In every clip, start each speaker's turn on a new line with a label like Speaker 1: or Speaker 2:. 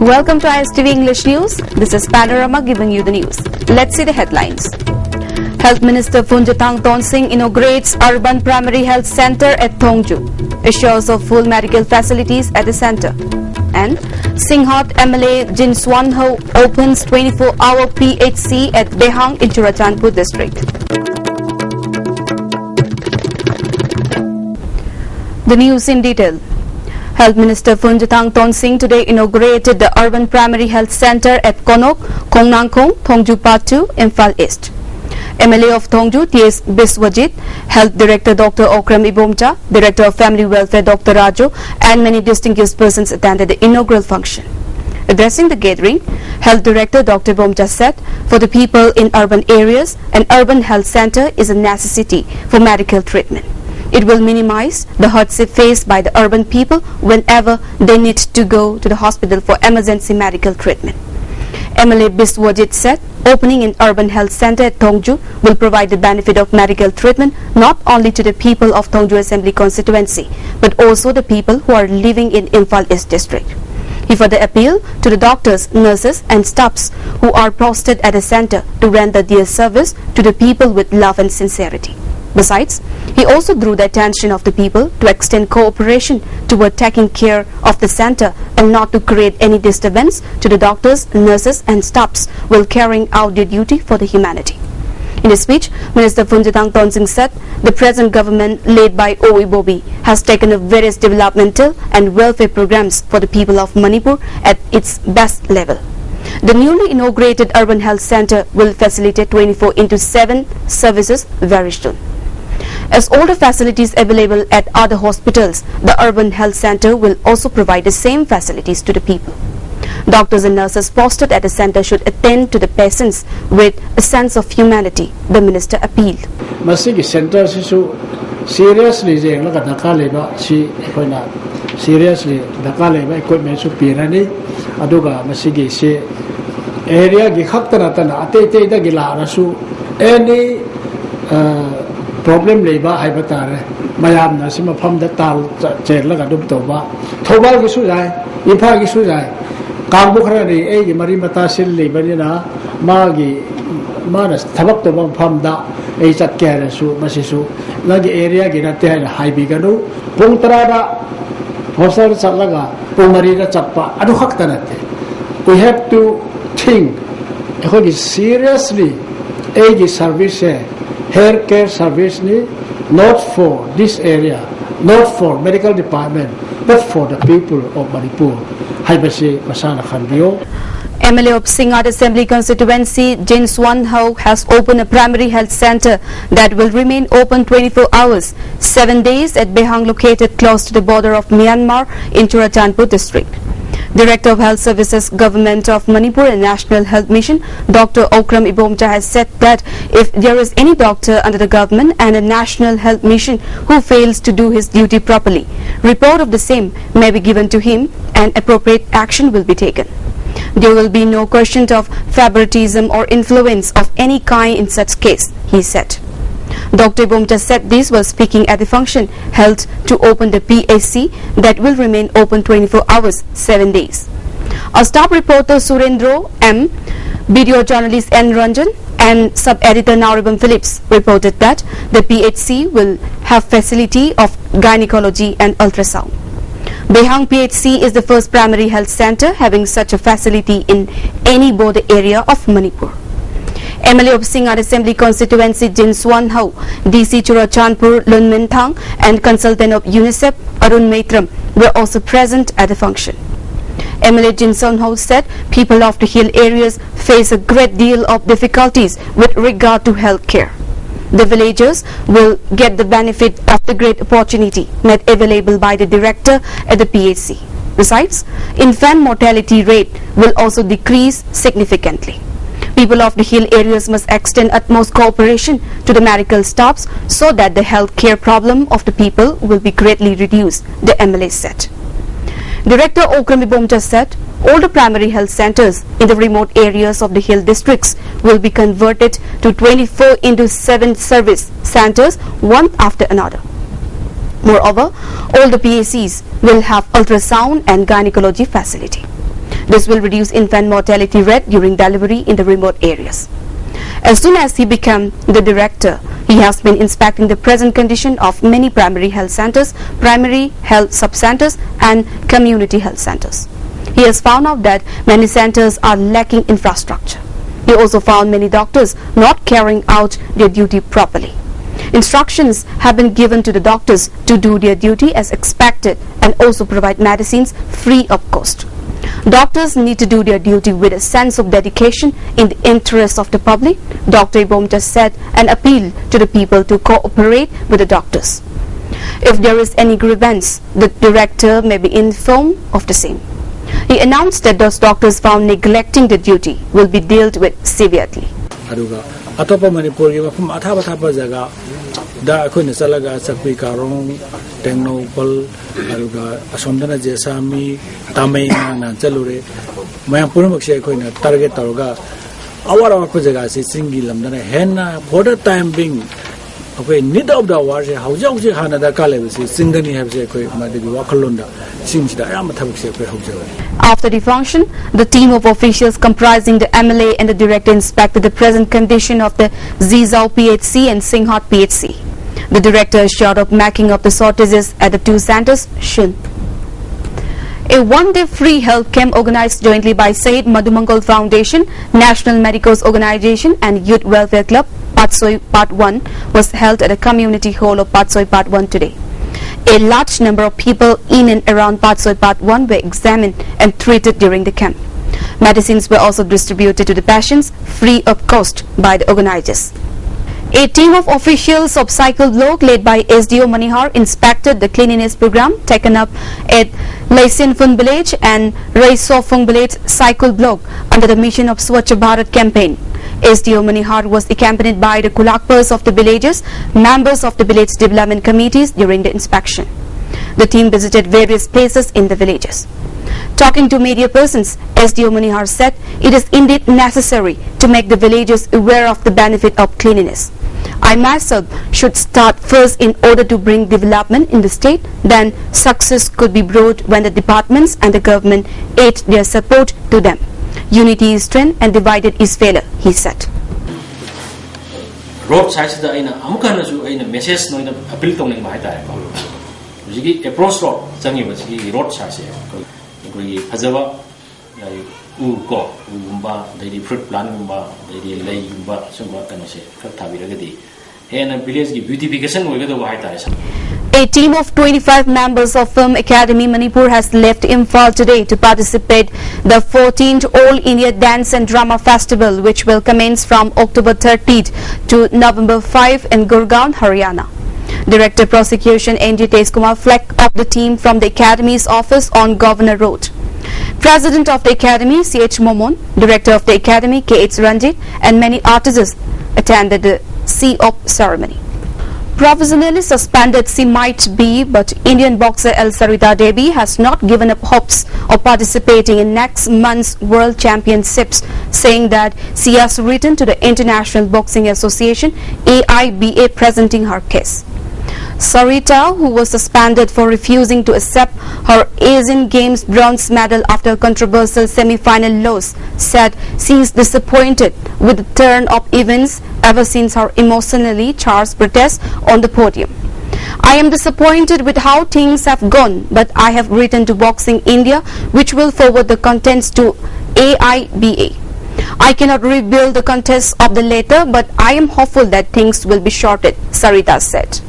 Speaker 1: Welcome to ISTV English News. This is Panorama giving you the news. Let's see the headlines. Health Minister Phunjatang Tonsing inaugurates Urban Primary Health Center at Thongju. Assures of full medical facilities at the center. And Singhot MLA Jin Swanho opens 24-hour PHC at Behang in Churachandpur district. The news in detail. Health Minister Phunjatang Tonsing today inaugurated the Urban Primary Health Center at Konok, Kongnangkong, Thongju Part 2, Imphal East. MLA of Thongju, T.S. Biswajit, Health Director Dr. Okram Ibomcha, Director of Family Welfare Dr. Rajo, and many distinguished persons attended the inaugural function. Addressing the gathering, Health Director Dr. Ibomcha said, for the people in urban areas, an urban health center is a necessity for medical treatment. It will minimize the hardship faced by the urban people whenever they need to go to the hospital for emergency medical treatment. MLA Biswajit said, opening an urban health center at Thongju will provide the benefit of medical treatment not only to the people of Thongju Assembly constituency, but also the people who are living in Imphal East district. He further appealed to the doctors, nurses and staffs who are posted at the center to render their service to the people with love and sincerity. Besides, he also drew the attention of the people to extend cooperation toward taking care of the center and not to create any disturbance to the doctors, nurses and staffs while carrying out their duty for the humanity. In his speech, Minister Phunjatang Tonsing said the present government led by O.E. Bobi has taken up various developmental and welfare programs for the people of Manipur at its best level. The newly inaugurated Urban Health Center will facilitate 24/7 services very soon. As all the facilities available at other hospitals, the Urban Health Center will also provide the same facilities to the people. Doctors and nurses posted at the center should attend to the patients with a sense of humanity, the minister appealed.
Speaker 2: Masigi center sisu seriously jeng la ka leba si koina seriously daka leba equipment su pirani aduga masigi se area gi khaktana tana ate da gila rasu any problem leba haibatare mayam na sima pham da tal chen la ga dum to ba thobal gi su jai impha gi su jai kambu khara ni e gi mari mata sil leba ni na ma gi manas thabak to bam pham da e chat kya su masisu la gi area gi na te hai bi ga no pung tara da hosar chalaga pumari da chappa adu khaktana te we have to think seriously a service hair care service ni not for this area, not for medical department, but for the people of Manipur.
Speaker 1: MLA of Singhot Assembly constituency Jin Swanho has opened a primary health center that will remain open 24 hours, 7 days at Behang located close to the border of Myanmar in Churachandpur district. Director of Health Services, Government of Manipur and National Health Mission, Dr. Okram Ibomcha has said that if there is any doctor under the government and a National Health Mission who fails to do his duty properly, report of the same may be given to him and appropriate action will be taken. There will be no question of favoritism or influence of any kind in such case, he said. Dr. Ibomcha said this while speaking at the function held to open the PHC that will remain open 24 hours, 7 days. Our staff reporter Surendro M, video journalist N. Ranjan and sub-editor Nauribam Phillips reported that the PHC will have facility of gynecology and ultrasound. Behang PHC is the first primary health center having such a facility in any border area of Manipur. MLA of Singhot Assembly constituency Jin Swanho, DC Churachandpur Lun Minthang and consultant of UNICEF Arun Maitram were also present at the function. MLA Jin Swanho said people of the hill areas face a great deal of difficulties with regard to health care. The villagers will get the benefit of the great opportunity made available by the director at the PHC. Besides, infant mortality rate will also decrease significantly. People of the hill areas must extend utmost cooperation to the medical staffs so that the health care problem of the people will be greatly reduced, the MLA said. Director Okram Ibomcha said all the primary health centers in the remote areas of the hill districts will be converted to 24/7 service centers one after another. Moreover, all the PACs will have ultrasound and gynecology facility. This will reduce infant mortality rate during delivery in the remote areas. As soon as he became the director, he has been inspecting the present condition of many primary health centers, primary health sub-centers and community health centers. He has found out that many centers are lacking infrastructure. He also found many doctors not carrying out their duty properly. Instructions have been given to the doctors to do their duty as expected and also provide medicines free of cost. Doctors need to do their duty with a sense of dedication in the interest of the public. Dr. Ibom just said and appealed to the people to cooperate with the doctors. If there is any grievance, the director may be informed of the same. He announced that those doctors found neglecting the duty will be dealt with severely.
Speaker 2: Atapa Manipur gave from Atapa Zaga, Da Kunisalaga, Sakpi Karong, Tengno Pol, Aruga, Asondana Jesami, Tame, and Cellure, Mayapurumakshe, Target Taruga, our Kuzaga, Singilam, then a henna, for the time being. Okay, need of the war, how young Hanada Kalevis, Singani have said, Wakalunda, seems that I am a
Speaker 1: After the function, the team of officials comprising the MLA and the director inspected the present condition of the Zizao PHC and Singhat PHC. The director assured of making up the shortages at the two centers, Shun. A one-day free health camp organized jointly by Said Madhumangal Foundation, National Medicos Organization and Youth Welfare Club, Patsoi Part 1 was held at the community hall of Patsoi Part 1 today. A large number of people in and around Patsoi Part 1 were examined and treated during the camp. Medicines were also distributed to the patients free of cost by the organizers. A team of officials of Cycle Block led by SDO Manihar inspected the cleanliness program taken up at Laisinfun village and Raisofung village Cycle Block under the mission of Swachh Bharat campaign. SDO Manihar was accompanied by the Kulakpers of the villages, members of the village development committees during the inspection. The team visited various places in the villages. Talking to media persons, SDO Manihar said it is indeed necessary to make the villagers aware of the benefit of cleanliness. I myself should start first in order to bring development in the state, then success could be brought when the departments and the government aid their support to them. Unity is strength and divided is failure, he said.
Speaker 3: Road size da aina amukana su aina message no ina appeal tongning ma haita ko jigi approach road changi ba jigi road size ko yi phajaba u ko gumba dai fruit plant gumba dai lei gumba sumba kana se khak thabiragadi hena village ki beautification hoigado ba haita.
Speaker 1: A team of 25 members of Film Academy Manipur has left Imphal today to participate the 14th All India Dance and Drama Festival, which will commence from October 30th to November 5 in Gurgaon, Haryana. Director Prosecution NG Teskumar flagged up the team from the Academy's office on Governor Road. President of the Academy CH Momon, Director of the Academy KH Ranjit and many artists attended the C-Op ceremony. Provisionally suspended she might be, but Indian boxer El Sarita Devi has not given up hopes of participating in next month's World Championships, saying that she has written to the International Boxing Association AIBA presenting her case. Sarita, who was suspended for refusing to accept her Asian Games bronze medal after a controversial semi-final loss, said she is disappointed with the turn of events ever since her emotionally charged protest on the podium. I am disappointed with how things have gone, but I have written to Boxing India, which will forward the contents to AIBA. I cannot rebuild the contents of the latter, but I am hopeful that things will be sorted, Sarita said.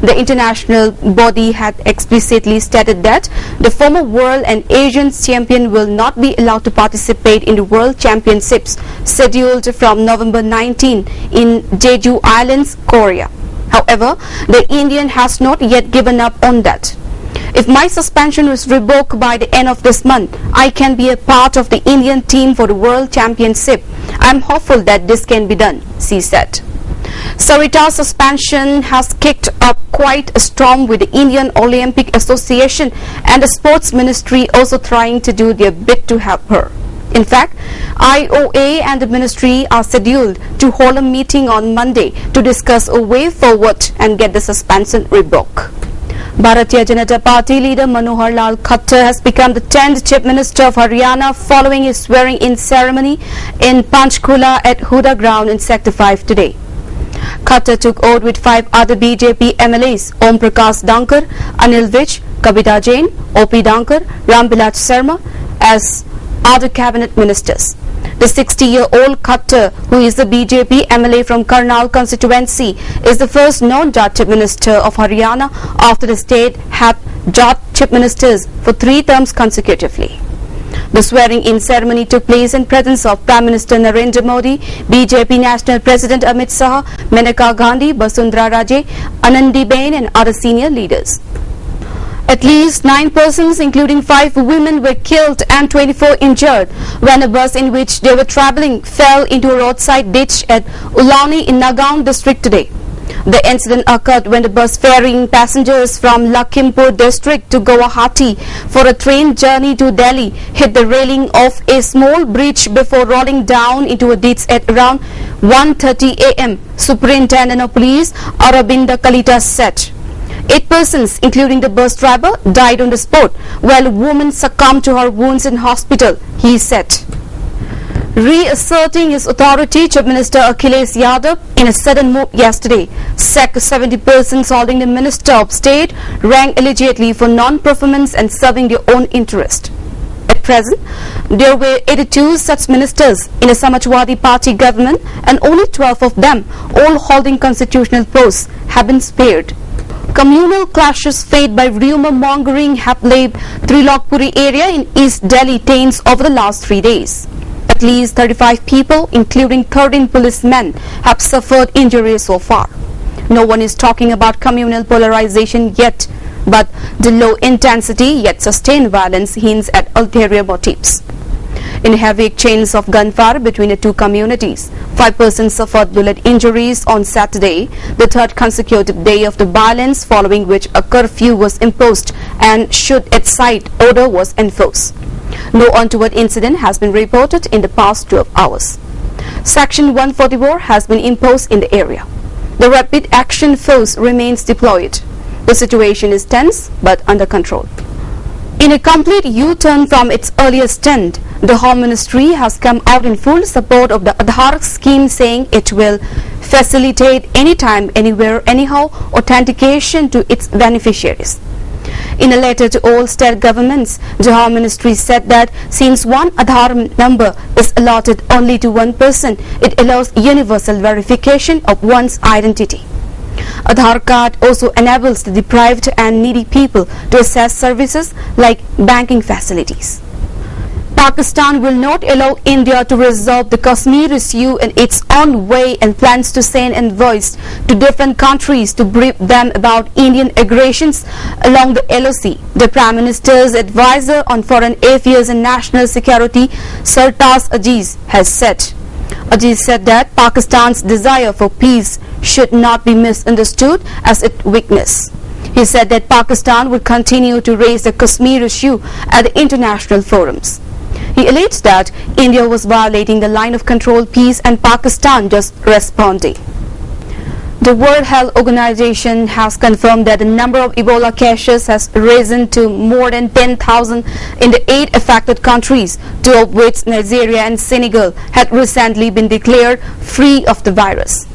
Speaker 1: The international body had explicitly stated that the former world and Asian champion will not be allowed to participate in the World Championships scheduled from November 19 in Jeju Islands, Korea. However, the Indian has not yet given up on that. If my suspension is revoked by the end of this month, I can be a part of the Indian team for the World Championship. I am hopeful that this can be done, she said. Sarita's suspension has kicked up quite a storm with the Indian Olympic Association and the Sports Ministry also trying to do their bit to help her. In fact, IOA and the ministry are scheduled to hold a meeting on Monday to discuss a way forward and get the suspension revoked. Bharatiya Janata Party leader Manohar Lal Khattar has become the 10th Chief Minister of Haryana following his swearing-in ceremony in Panchkula at Huda ground in Sector 5 today. Khattar took oath with 5 other BJP MLAs Om Prakash Dankar, Anil Vij, Kabita Jain, OP Dankar, Rambilaj Sharma as other cabinet ministers. The 60-year-old Khattar, who is the BJP MLA from Karnal constituency, is the first non-Jat Chief Minister of Haryana after the state had Jat Chief Ministers for 3 terms consecutively. The swearing-in ceremony took place in presence of Prime Minister Narendra Modi, BJP National President Amit Shah, Maneka Gandhi, Basundhara Raje, Anandiben and other senior leaders. At least 9 persons, including 5 women, were killed and 24 injured when a bus in which they were travelling fell into a roadside ditch at Ulauni in Nagaon district today. The incident occurred when the bus ferrying passengers from Lakhimpur district to Guwahati for a train journey to Delhi hit the railing of a small bridge before rolling down into a ditch at around 1:30 a.m. Superintendent of Police Arabinda Kalita said. 8 persons, including the bus driver, died on the spot, while a woman succumbed to her wounds in hospital, he said. Reasserting his authority, Chief Minister Akhilesh Yadav, in a sudden move yesterday, sacked 70 persons holding the Minister of State rank allegedly for non-performance and serving their own interest. At present, there were 82 such ministers in a Samajwadi Party government, and only 12 of them, all holding constitutional posts, have been spared. Communal clashes fed by rumour mongering have left Trilokpuri area in East Delhi tense over the last 3 days. At least 35 people, including 13 policemen, have suffered injuries so far. No one is talking about communal polarization yet, but the low intensity yet sustained violence hints at ulterior motives. In heavy exchanges of gunfire between the 2 communities, 5 persons suffered bullet injuries on Saturday, the 3rd consecutive day of the violence, following which a curfew was imposed and shoot-at-sight order was enforced. No untoward incident has been reported in the past 12 hours. Section 144 has been imposed in the area. The Rapid Action Force remains deployed. The situation is tense but under control. In a complete U-turn from its earlier stand, the Home Ministry has come out in full support of the Aadhaar scheme, saying it will facilitate anytime, anywhere, anyhow authentication to its beneficiaries. In a letter to all state governments, the Home Ministry said that since one Aadhaar number is allotted only to one person, it allows universal verification of one's identity. Aadhaar card also enables the deprived and needy people to access services like banking facilities. Pakistan will not allow India to resolve the Kashmir issue in its own way and plans to send envoys to different countries to brief them about Indian aggressions along the LOC. The Prime Minister's advisor on Foreign Affairs and National Security, Sartaaj Aziz, has said. Aziz said that Pakistan's desire for peace should not be misunderstood as its weakness. He said that Pakistan would continue to raise the Kashmir issue at the international forums. He alleged that India was violating the line of control peace and Pakistan just responding. The World Health Organization has confirmed that the number of Ebola cases has risen to more than 10,000 in the 8 affected countries, 2 of which, Nigeria and Senegal, had recently been declared free of the virus.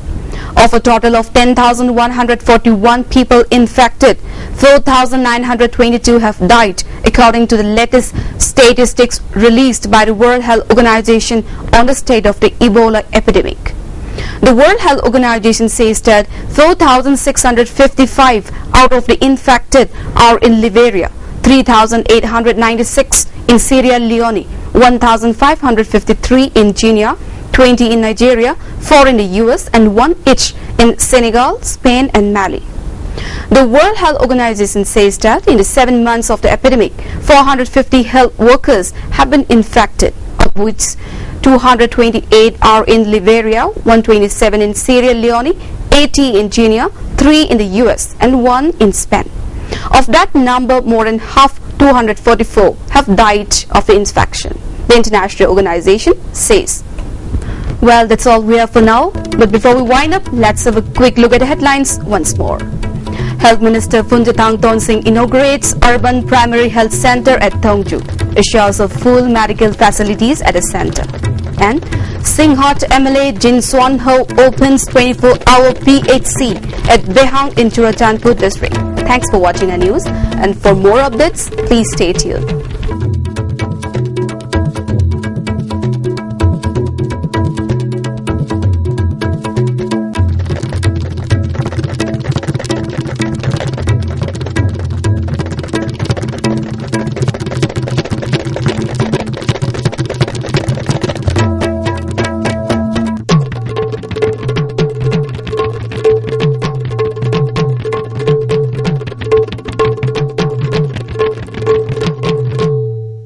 Speaker 1: Of a total of 10,141 people infected, 4,922 have died, according to the latest statistics released by the World Health Organization on the state of the Ebola epidemic. The World Health Organization says that 4,655 out of the infected are in Liberia, 3,896 in Sierra Leone, 1,553 in Guinea, 20 in Nigeria, 4 in the US, and 1 each in Senegal, Spain, and Mali. The World Health Organization says that in the 7 months of the epidemic, 450 health workers have been infected, of which 228 are in Liberia, 127 in Sierra Leone, 80 in Guinea, 3 in the US, and 1 in Spain. Of that number, more than half, 244, have died of the infection, the international organization says. Well, that's all we have for now. But before we wind up, let's have a quick look at the headlines once more. Health Minister Phunjatang Tonsing inaugurates Urban Primary Health Center at Thongju. Assures of full medical facilities at the center. And Singhot MLA Jin Swan Ho opens 24-hour PHC at Behang in Churachandpur district. Thanks for watching our news, and for more updates, please stay tuned.